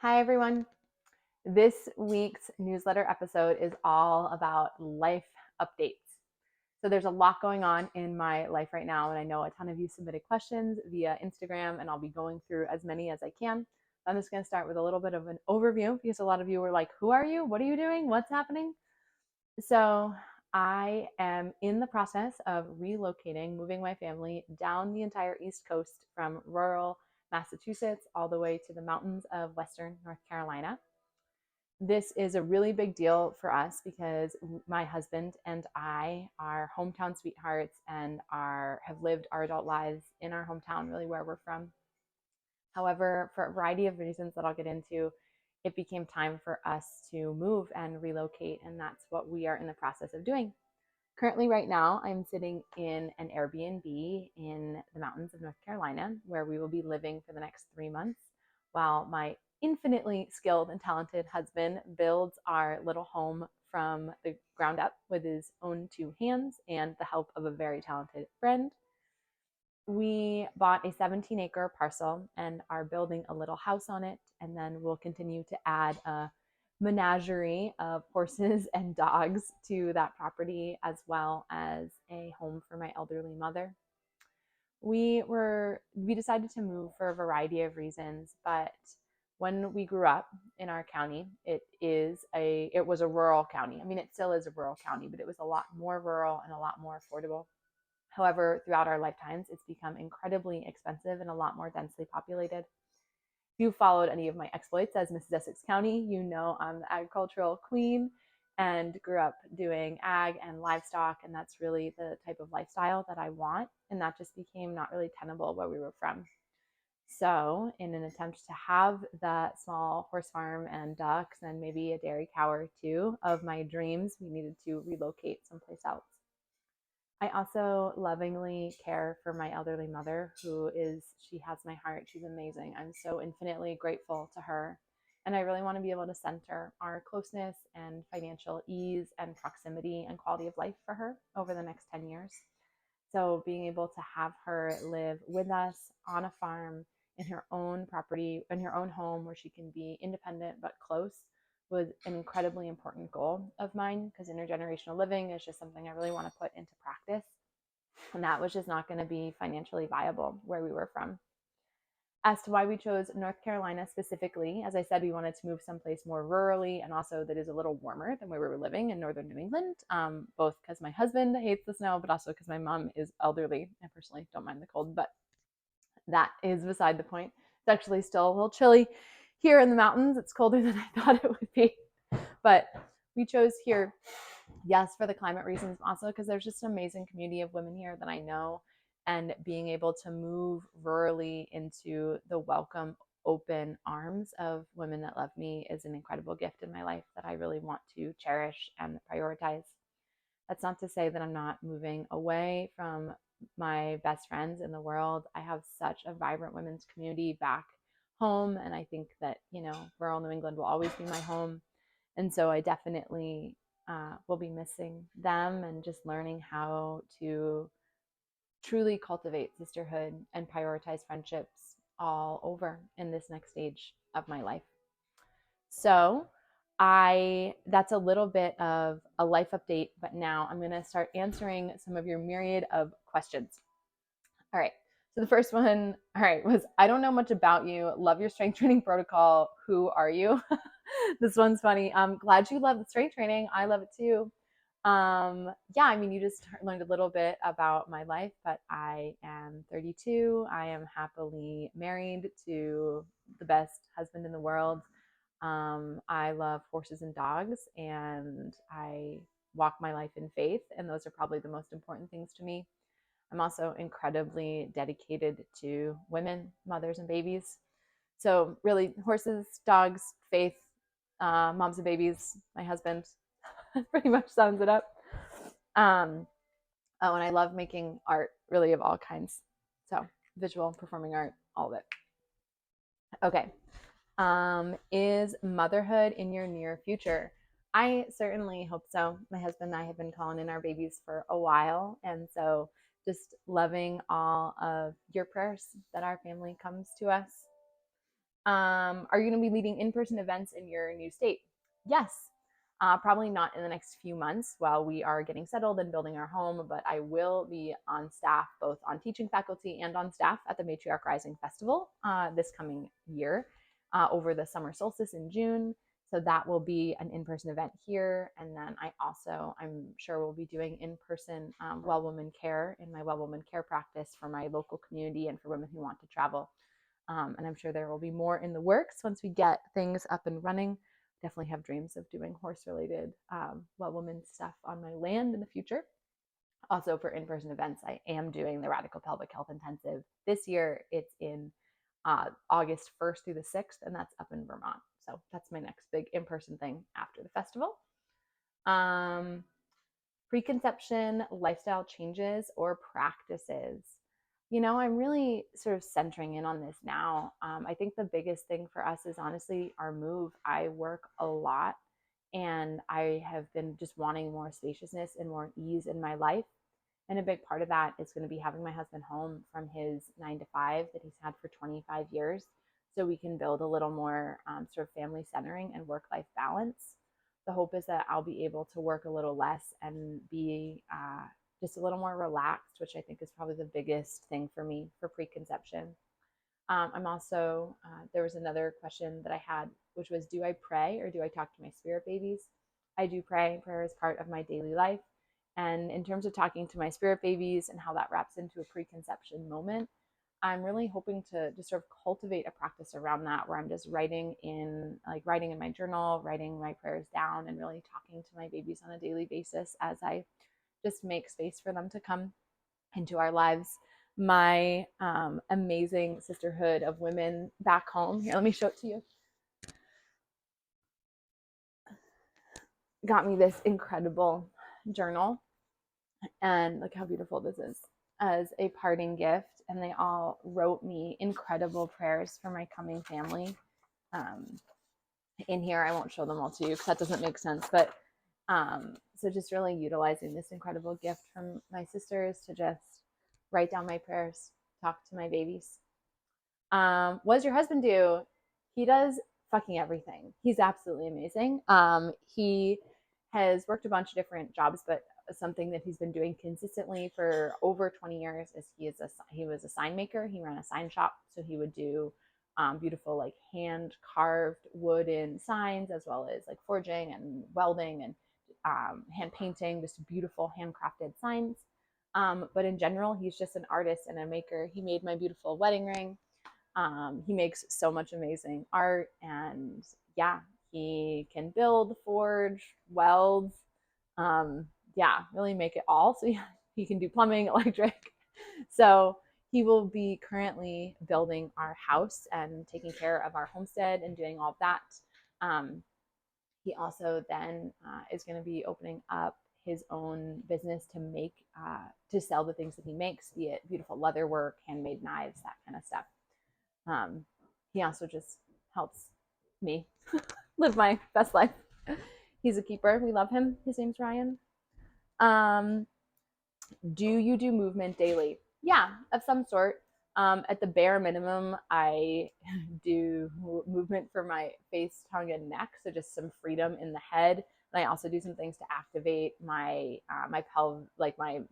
Hi, everyone. This week's newsletter episode is all about life updates. So, there's a lot going on in my life right now, and I know a ton of you submitted questions via Instagram, and I'll be going through as many as I can. I'm just going to start with a little bit of an overview because a lot of you were like, who are you? What are you doing? What's happening? So, I am in the process of relocating, moving my family down the entire East Coast from rural Massachusetts all the way to the mountains of Western North Carolina. This is a really big deal for us because my husband and I are hometown sweethearts and have lived our adult lives in our hometown, really where we're from. However, for a variety of reasons that I'll get into, it became time for us to move and relocate, and that's what we are in the process of doing. Currently, right now, I'm sitting in an Airbnb in the mountains of North Carolina, where we will be living for the next 3 months, while my infinitely skilled and talented husband builds our little home from the ground up with his own two hands and the help of a very talented friend. We bought a 17-acre parcel and are building a little house on it, and then we'll continue to add a menagerie of horses and dogs to that property, as well as a home for my elderly mother. We decided to move for a variety of reasons, but when we grew up in our county, it was a rural county. I mean, it still is a rural county, but it was a lot more rural and a lot more affordable. However, throughout our lifetimes, it's become incredibly expensive and a lot more densely populated. If you followed any of my exploits as Mrs. Essex County, you know I'm the agricultural queen and grew up doing ag and livestock, and that's really the type of lifestyle that I want. And that just became not really tenable where we were from. So, in an attempt to have that small horse farm and ducks and maybe a dairy cow or two of my dreams, we needed to relocate someplace else. I also lovingly care for my elderly mother, she has my heart. She's amazing. I'm so infinitely grateful to her. And I really want to be able to center our closeness and financial ease and proximity and quality of life for her over the next 10 years. So being able to have her live with us on a farm in her own property, in her own home where she can be independent but close was an incredibly important goal of mine because intergenerational living is just something I really want to put into practice. And that was just not going to be financially viable where we were from. As to why we chose North Carolina specifically, as I said, we wanted to move someplace more rurally and also that is a little warmer than where we were living in northern New England, both because my husband hates the snow, but also because my mom is elderly. I personally don't mind the cold, but that is beside the point. It's actually still a little chilly here in the mountains. It's colder than I thought it would be, but we chose here, yes, for the climate reasons, also because there's just an amazing community of women here that I know, and being able to move rurally into the welcome, open arms of women that love me is an incredible gift in my life that I really want to cherish and prioritize. That's not to say that I'm not moving away from my best friends in the world. I have such a vibrant women's community back home, and I think that, rural New England will always be my home. And so I definitely will be missing them and just learning how to truly cultivate sisterhood and prioritize friendships all over in this next stage of my life. So that's a little bit of a life update, but now I'm going to start answering some of your myriad of questions. All right. So the first one, all right, was I don't know much about you. Love your strength training protocol. Who are you? This one's funny. I'm glad you love the strength training. I love it too. Yeah, I mean, you just learned a little bit about my life, but I am 32. I am happily married to the best husband in the world. I love horses and dogs, and I walk my life in faith, and those are probably the most important things to me. I'm also incredibly dedicated to women, mothers, and babies. So, really, horses, dogs, faith, moms and babies, my husband pretty much sums it up. And I love making art, really, of all kinds. So, visual, performing art, all of it. Okay. Is motherhood in your near future? I certainly hope so. My husband and I have been calling in our babies for a while. And so just loving all of your prayers that our family comes to us. Are you going to be leading in-person events in your new state? Yes. Probably not in the next few months while we are getting settled and building our home, but I will be on staff, both on teaching faculty and on staff at the Matriarch Rising Festival this coming year over the summer solstice in June. So that will be an in-person event here. And then I'm sure we'll be doing in-person well woman care in my well woman care practice for my local community and for women who want to travel. And I'm sure there will be more in the works once we get things up and running. Definitely have dreams of doing horse related well woman stuff on my land in the future. Also, for in person events, I am doing the Radical Pelvic Health Intensive this year. It's in August 1st through the 6th, and that's up in Vermont. So that's my next big in person thing after the festival. Preconception, lifestyle changes, or practices. I'm really sort of centering in on this now. I think the biggest thing for us is honestly our move. I work a lot and I have been just wanting more spaciousness and more ease in my life. And a big part of that is going to be having my husband home from his 9 to 5 that he's had for 25 years. So we can build a little more sort of family centering and work life balance. The hope is that I'll be able to work a little less and be just a little more relaxed, which I think is probably the biggest thing for me for preconception. I'm also, there was another question that I had, which was, do I pray or do I talk to my spirit babies? I do pray. Prayer is part of my daily life. And in terms of talking to my spirit babies and how that wraps into a preconception moment, I'm really hoping to just sort of cultivate a practice around that where I'm just writing in my journal, writing my prayers down, and really talking to my babies on a daily basis as I just make space for them to come into our lives. My amazing sisterhood of women back home, here, let me show it to you, got me this incredible journal. And look how beautiful this is as a parting gift. And they all wrote me incredible prayers for my coming family. In here, I won't show them all to you because that doesn't make sense. But so just really utilizing this incredible gift from my sisters to just write down my prayers, talk to my babies. What does your husband do? He does fucking everything. He's absolutely amazing. He has worked a bunch of different jobs, but something that he's been doing consistently for over 20 years is he was a sign maker. He ran a sign shop, so he would do beautiful like hand carved wooden signs, as well as like forging and welding and hand painting, just beautiful handcrafted signs. But in general, he's just an artist and a maker. He made my beautiful wedding ring. He makes so much amazing art, and yeah, he can build, forge, weld, really make it all. So yeah, he can do plumbing, electric. So he will be currently building our house and taking care of our homestead and doing all of that. He also then is going to be opening up his own business to sell the things that he makes, be it beautiful leather work, handmade knives, that kind of stuff. He also just helps me live my best life. He's a keeper. We love him. His name's Ryan. Do you do movement daily? Yeah, of some sort. At the bare minimum, I do movement for my face, tongue, and neck, so just some freedom in the head. And I also do some things to activate my my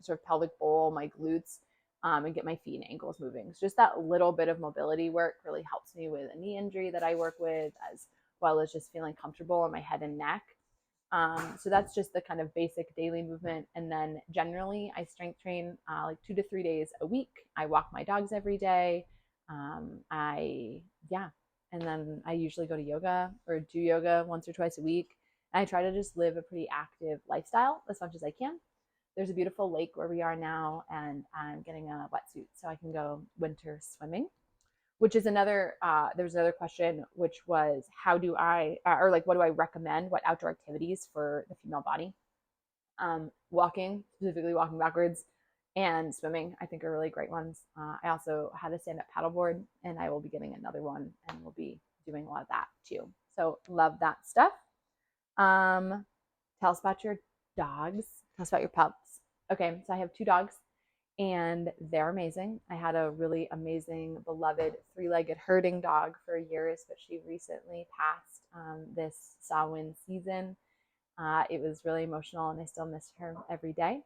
sort of pelvic bowl, my glutes, and get my feet and ankles moving. So just that little bit of mobility work really helps me with a knee injury that I work with, as well as just feeling comfortable in my head and neck. So that's just the kind of basic daily movement. And then generally, I strength train like 2 to 3 days a week. I walk my dogs every day. And then I usually go to yoga or do yoga once or twice a week. And I try to just live a pretty active lifestyle as much as I can. There's a beautiful lake where we are now, and I'm getting a wetsuit so I can go winter swimming. Which is there's another question, which was what do I recommend? What outdoor activities for the female body? Walking, specifically walking backwards, and swimming, I think are really great ones. I also had a stand-up paddleboard, and I will be getting another one, and we'll be doing a lot of that too. So love that stuff. Tell us about your dogs. Tell us about your pups. Okay, so I have 2 dogs, and they're amazing. I had a really amazing, beloved three-legged herding dog for years, but she recently passed this Samhain season. It was really emotional, and I still miss her every day.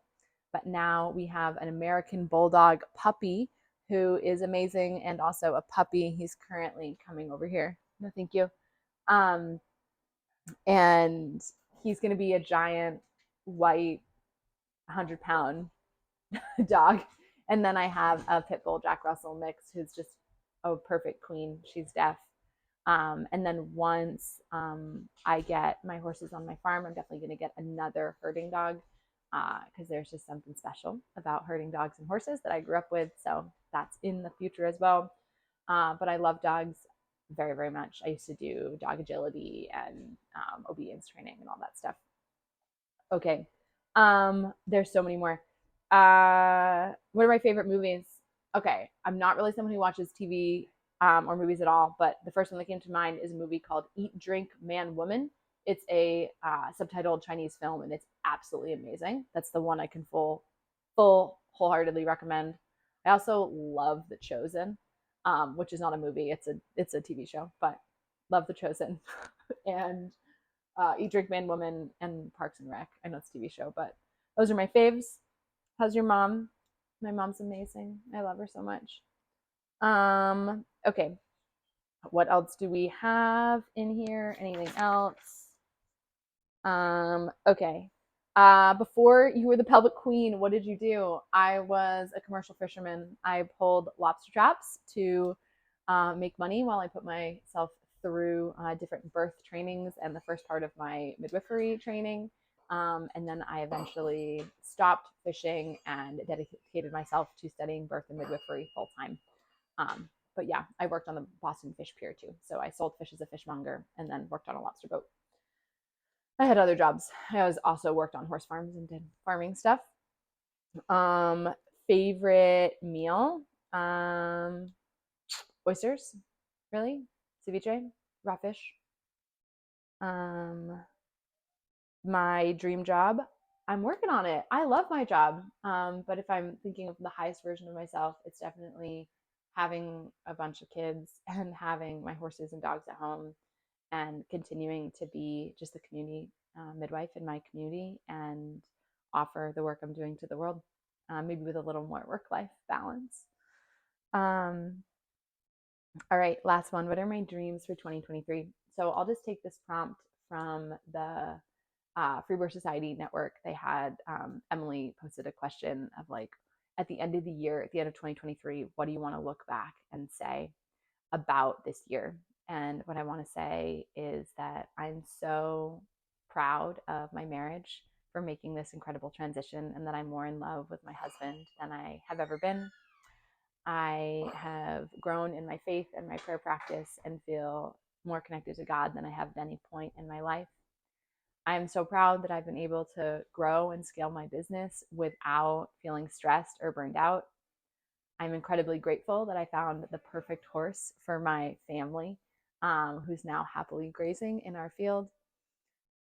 But now we have an American Bulldog puppy who is amazing, and also a puppy. He's currently coming over here. No, thank you. Um, and he's going to be a giant white 100-pound dog. And then I have a pit bull Jack Russell mix who's just a perfect queen. She's deaf. And then once I get my horses on my farm, I'm definitely going to get another herding dog because there's just something special about herding dogs and horses that I grew up with. So that's in the future as well. But I love dogs very, very much. I used to do dog agility and obedience training and all that stuff. Okay. There's so many more. What are my favorite movies? Okay, I'm not really someone who watches TV or movies at all, but the first one that came to mind is a movie called Eat, Drink, Man, Woman. It's a subtitled Chinese film, and it's absolutely amazing. That's the one I can wholeheartedly recommend. I also love The Chosen, which is not a movie; it's a TV show, but love The Chosen, and Eat, Drink, Man, Woman, and Parks and Rec. I know it's a TV show, but those are my faves. How's your mom? My mom's amazing. I love her so much. Okay. What else do we have in here? Anything else? Okay. Before you were the pelvic queen, what did you do? I was a commercial fisherman. I pulled lobster traps to make money while I put myself through different birth trainings and the first part of my midwifery training. And then I eventually stopped fishing and dedicated myself to studying birth and midwifery full time. But yeah, I worked on the Boston Fish Pier too. So I sold fish as a fishmonger and then worked on a lobster boat. I had other jobs. I was also worked on horse farms and did farming stuff. Um, Favorite meal? Oysters, really? Ceviche, raw fish. Um, my dream job. I'm working on it. I love my job. But if I'm thinking of the highest version of myself, it's definitely having a bunch of kids and having my horses and dogs at home and continuing to be just the community midwife in my community and offer the work I'm doing to the world, maybe with a little more work life balance. Um, all right, last one. What are my dreams for 2023? So I'll just take this prompt from the Free Birth Society network. They had Emily posted a question of like, at the end of the year, at the end of 2023, what do you want to look back and say about this year? And what I want to say is that I'm so proud of my marriage for making this incredible transition and that I'm more in love with my husband than I have ever been. I have grown in my faith and my prayer practice and feel more connected to God than I have at any point in my life. I'm so proud that I've been able to grow and scale my business without feeling stressed or burned out. I'm incredibly grateful that I found the perfect horse for my family, who's now happily grazing in our field.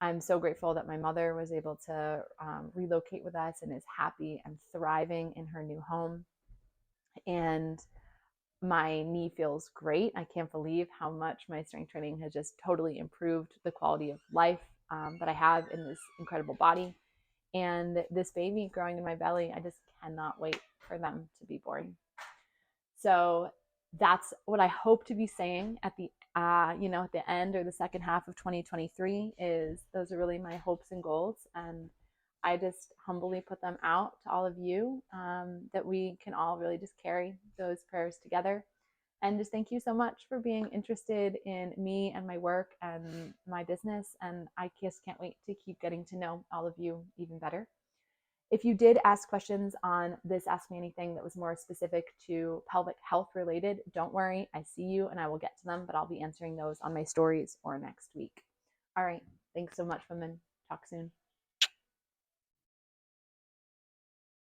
I'm so grateful that my mother was able to relocate with us and is happy and thriving in her new home. And my knee feels great. I can't believe how much my strength training has just totally improved the quality of life that I have in this incredible body. And this baby growing in my belly, I just cannot wait for them to be born. So that's what I hope to be saying at the at the end or the second half of 2023 is those are really my hopes and goals. And I just humbly put them out to all of you that we can all really just carry those prayers together. And just thank you so much for being interested in me and my work and my business. And I just can't wait to keep getting to know all of you even better. If you did ask questions on this Ask Me Anything that was more specific to pelvic health related, don't worry. I see you and I will get to them, but I'll be answering those on my stories or next week. All right. Thanks so much, women. Talk soon.